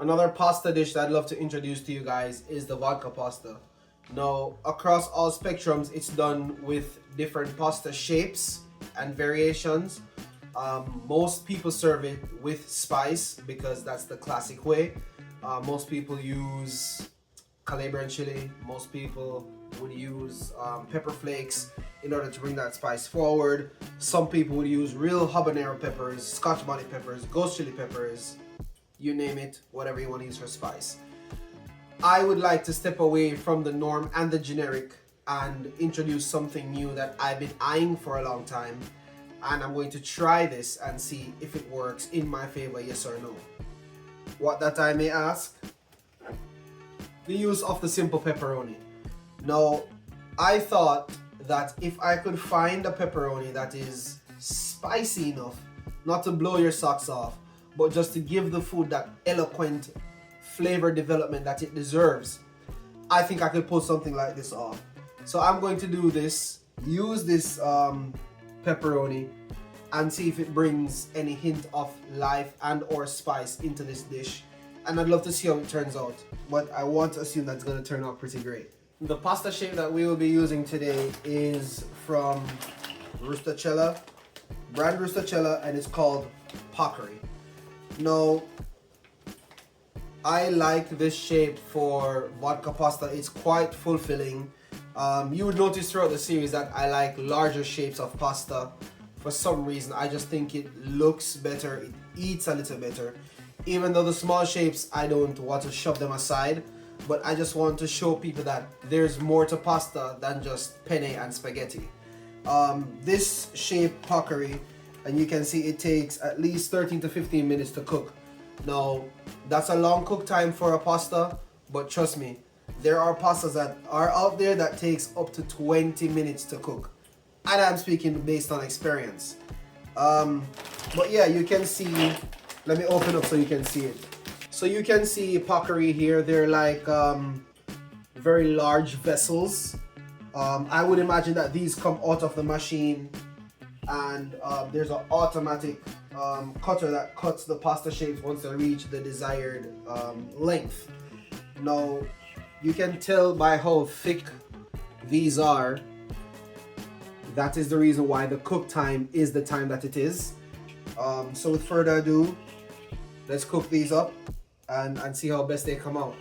Another pasta dish that I'd love to introduce to you guys is the vodka pasta. Now, across all spectrums, it's done with different pasta shapes and variations. Most people serve it with spice because that's the classic way. Most people use Calabrian chili. Most people would use pepper flakes in order to bring that spice forward. Some people would use real habanero peppers, Scotch bonnet peppers, ghost chili peppers, you name it, whatever you want to use for spice. I would like to step away from the norm and the generic and introduce something new that I've been eyeing for a long time, and I'm going to try this and see if it works in my favor, yes or no. What that I may ask? The use of the simple pepperoni. Now, I thought that if I could find a pepperoni that is spicy enough, not to blow your socks off, but just to give the food that eloquent flavor development that it deserves, I think I could pull something like this off. So I'm going to do this, use this pepperoni, and see if it brings any hint of life and or spice into this dish. And I'd love to see how it turns out, but I want to assume that's going to turn out pretty great. The pasta shape that we will be using today is from Stracciatella, brand Stracciatella, and it's called Pockery. Now, I like this shape for vodka pasta. It's quite fulfilling. You would notice throughout the series that I like larger shapes of pasta. For some reason, I just think it looks better, it eats a little better. Even though the small shapes, I don't want to shove them aside, but I just want to show people that there's more to pasta than just penne and spaghetti. This shape, Pockery, and you can see it takes at least 13 to 15 minutes to cook. Now, that's a long cook time for a pasta, but trust me, there are pastas that are out there that takes up to 20 minutes to cook. And I'm speaking based on experience. But yeah, you can see, let me open up so you can see it. So you can see Pockery here, they're like very large vessels. I would imagine that these come out of the machine, and there's an automatic cutter that cuts the pasta shapes once they reach the desired length. Now, you can tell by how thick these are, that is the reason why the cook time is the time that it is. So with further ado, let's cook these up and see how best they come out.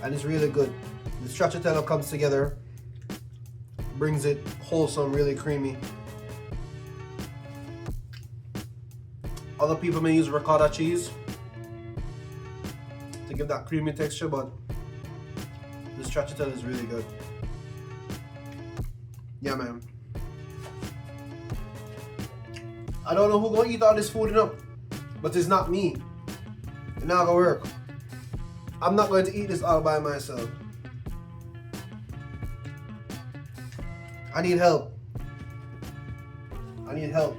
And it's really good. The stracciatella comes together brings it wholesome, really creamy. Other people may use ricotta cheese to give that creamy texture, but the stracciatella is really good. Yeah, man. I don't know who gonna eat all this food, you know, but it's not me. It's not gonna work. I'm not going to eat this all by myself. I need help. I need help.